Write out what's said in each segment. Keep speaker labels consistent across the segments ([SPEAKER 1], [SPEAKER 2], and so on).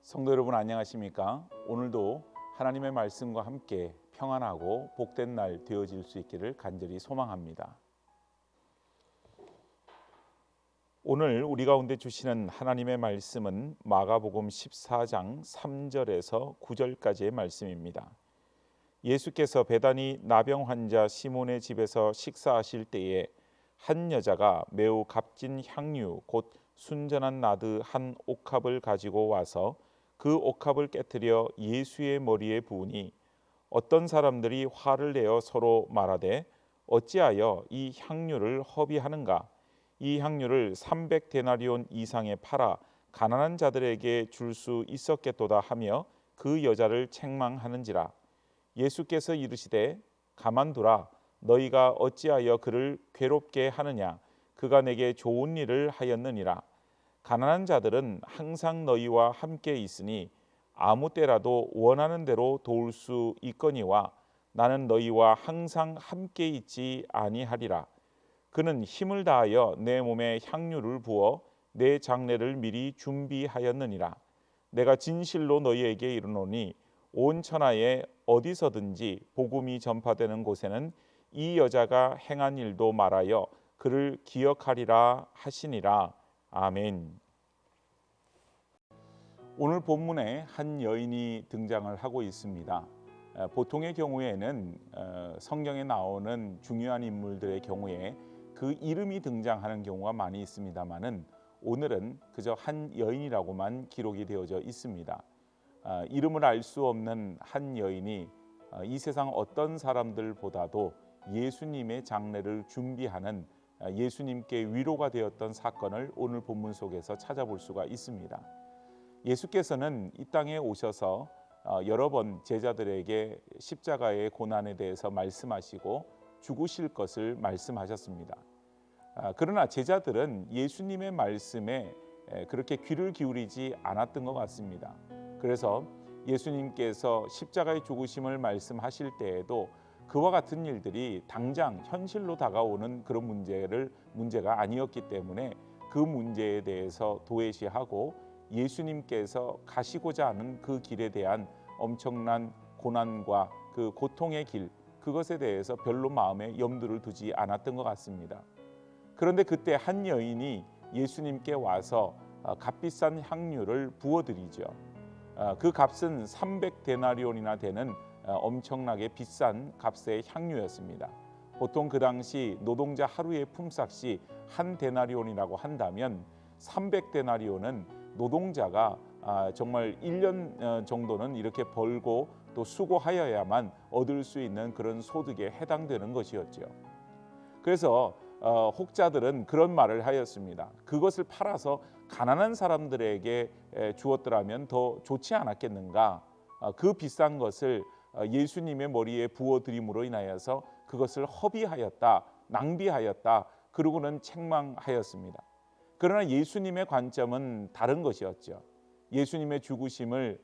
[SPEAKER 1] 성도 여러분 안녕하십니까? 오늘도 하나님의 말씀과 함께 평안하고 복된 날 되어질 수 있기를 간절히 소망합니다. 오늘 우리 가운데 주시는 하나님의 말씀은 마가복음 14장 3절에서 9절까지의 말씀입니다. 예수께서 베다니 나병 환자 시몬의 집에서 식사하실 때에 한 여자가 매우 값진 향유 곧 순전한 나드 한 옥합을 가지고 와서 그 옥합을 깨뜨려 예수의 머리에 부으니 어떤 사람들이 화를 내어 서로 말하되 어찌하여 이 향유를 허비하는가? 이 향유를 300데나리온 이상에 팔아 가난한 자들에게 줄 수 있었겠도다 하며 그 여자를 책망하는지라. 예수께서 이르시되 가만두라. 너희가 어찌하여 그를 괴롭게 하느냐? 그가 내게 좋은 일을 하였느니라. 가난한 자들은 항상 너희와 함께 있으니 아무 때라도 원하는 대로 도울 수 있거니와 나는 너희와 항상 함께 있지 아니하리라. 그는 힘을 다하여 내 몸에 향유를 부어 내 장례를 미리 준비하였느니라. 내가 진실로 너희에게 이르노니 온 천하에 어디서든지 복음이 전파되는 곳에는 이 여자가 행한 일도 말하여 그를 기억하리라 하시니라. 아멘. 오늘 본문에 한 여인이 등장을 하고 있습니다. 보통의 경우에는 성경에 나오는 중요한 인물들의 경우에 그 이름이 등장하는 경우가 많이 있습니다만은 오늘은 그저 한 여인이라고만 기록이 되어져 있습니다. 이름을 알 수 없는 한 여인이 이 세상 어떤 사람들보다도 예수님의 장례를 준비하는 예수님께 위로가 되었던 사건을 오늘 본문 속에서 찾아볼 수가 있습니다. 예수께서는 이 땅에 오셔서 여러 번 제자들에게 십자가의 고난에 대해서 말씀하시고 죽으실 것을 말씀하셨습니다. 그러나 제자들은 예수님의 말씀에 그렇게 귀를 기울이지 않았던 것 같습니다. 그래서 예수님께서 십자가의 죽으심을 말씀하실 때에도 그와 같은 일들이 당장 현실로 다가오는 그런 문제가 아니었기 때문에 그 문제에 대해서 도외시하고 예수님께서 가시고자 하는 그 길에 대한 엄청난 고난과 그 고통의 길, 그것에 대해서 별로 마음에 염두를 두지 않았던 것 같습니다. 그런데 그때 한 여인이 예수님께 와서 값비싼 향유를 부어드리죠. 그 값은 300데나리온이나 되는 엄청나게 비싼 값의 향유였습니다. 보통 그 당시 노동자 하루의 품삯이 한 데나리온이라고 한다면 300데나리온은 노동자가 정말 1년 정도는 이렇게 벌고 또 수고하여야만 얻을 수 있는 그런 소득에 해당되는 것이었죠. 그래서 혹자들은 그런 말을 하였습니다. 그것을 팔아서 가난한 사람들에게 주었더라면 더 좋지 않았겠는가? 그 비싼 것을 예수님의 머리에 부어드림으로 인하여서 그것을 허비하였다, 낭비하였다, 그러고는 책망하였습니다. 그러나 예수님의 관점은 다른 것이었죠. 예수님의 죽으심을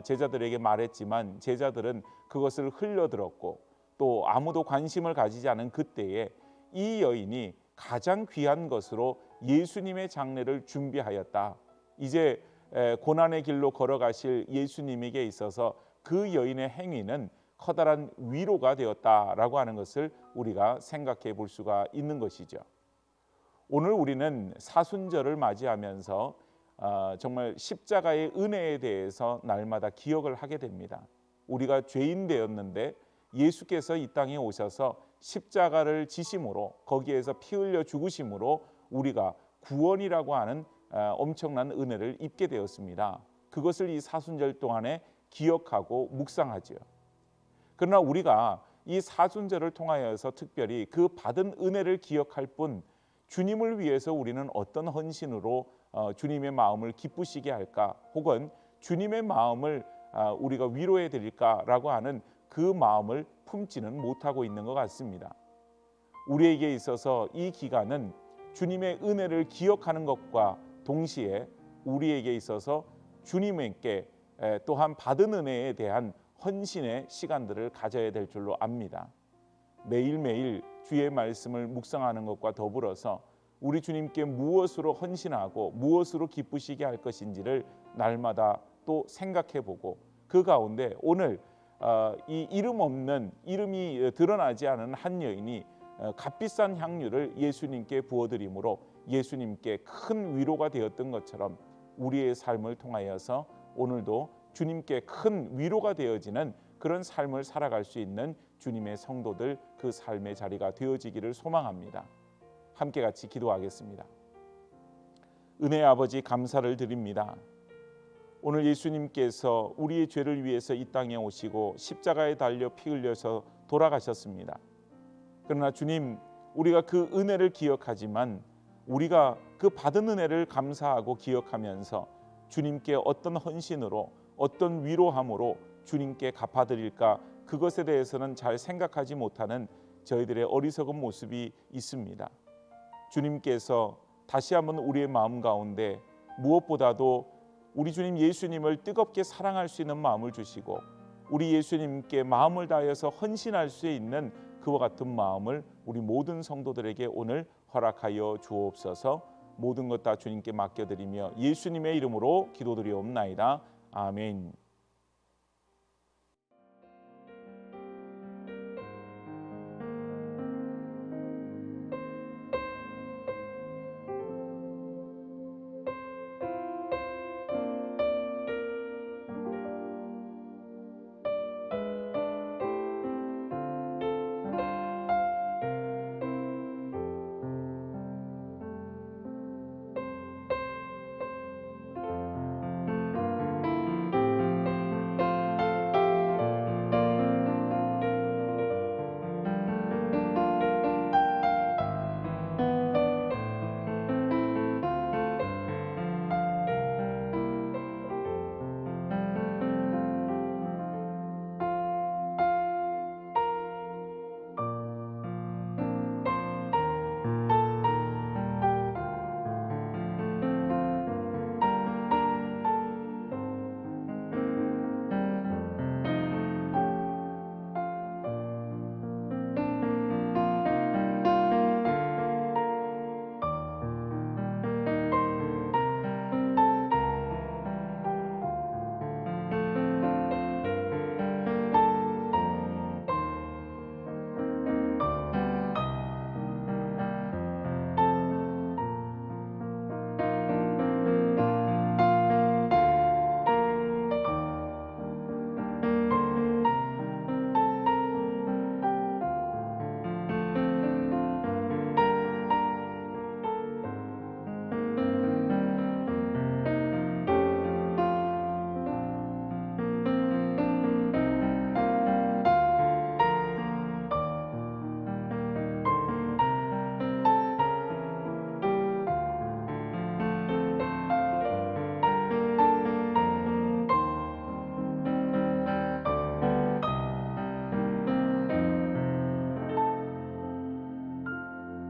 [SPEAKER 1] 제자들에게 말했지만 제자들은 그것을 흘려들었고 또 아무도 관심을 가지지 않은 그때에 이 여인이 가장 귀한 것으로 예수님의 장례를 준비하였다. 이제 고난의 길로 걸어가실 예수님에게 있어서 그 여인의 행위는 커다란 위로가 되었다라고 하는 것을 우리가 생각해 볼 수가 있는 것이죠. 오늘 우리는 사순절을 맞이하면서 정말 십자가의 은혜에 대해서 날마다 기억을 하게 됩니다. 우리가 죄인 되었는데 예수께서 이 땅에 오셔서 십자가를 지심으로 거기에서 피 흘려 죽으심으로 우리가 구원이라고 하는 엄청난 은혜를 입게 되었습니다. 그것을 이 사순절 동안에 기억하고 묵상하지요. 그러나 우리가 이 사순절을 통하여서 특별히 그 받은 은혜를 기억할 뿐 주님을 위해서 우리는 어떤 헌신으로 주님의 마음을 기쁘시게 할까, 혹은 주님의 마음을 우리가 위로해 드릴까라고 하는 그 마음을 품지는 못하고 있는 것 같습니다. 우리에게 있어서 이 기간은 주님의 은혜를 기억하는 것과 동시에 우리에게 있어서 주님께 또한 받은 은혜에 대한 헌신의 시간들을 가져야 될 줄로 압니다. 매일매일 주의 말씀을 묵상하는 것과 더불어서 우리 주님께 무엇으로 헌신하고 무엇으로 기쁘시게 할 것인지를 날마다 또 생각해보고 그 가운데 오늘 이 이름 없는 이름이 드러나지 않은 한 여인이 값비싼 향유를 예수님께 부어드림으로 예수님께 큰 위로가 되었던 것처럼 우리의 삶을 통하여서 오늘도 주님께 큰 위로가 되어지는 그런 삶을 살아갈 수 있는 주님의 성도들 그 삶의 자리가 되어지기를 소망합니다. 함께 같이 기도하겠습니다. 은혜의 아버지 감사를 드립니다. 오늘 예수님께서 우리의 죄를 위해서 이 땅에 오시고 십자가에 달려 피 흘려서 돌아가셨습니다. 그러나 주님, 우리가 그 은혜를 기억하지만 우리가 그 받은 은혜를 감사하고 기억하면서 주님께 어떤 헌신으로 어떤 위로함으로 주님께 갚아드릴까 그것에 대해서는 잘 생각하지 못하는 저희들의 어리석은 모습이 있습니다. 주님께서 다시 한번 우리의 마음 가운데 무엇보다도 우리 주님 예수님을 뜨겁게 사랑할 수 있는 마음을 주시고 우리 예수님께 마음을 다해서 헌신할 수 있는 그와 같은 마음을 우리 모든 성도들에게 오늘 허락하여 주옵소서. 모든 것 다 주님께 맡겨드리며 예수님의 이름으로 기도드리옵나이다. 아멘.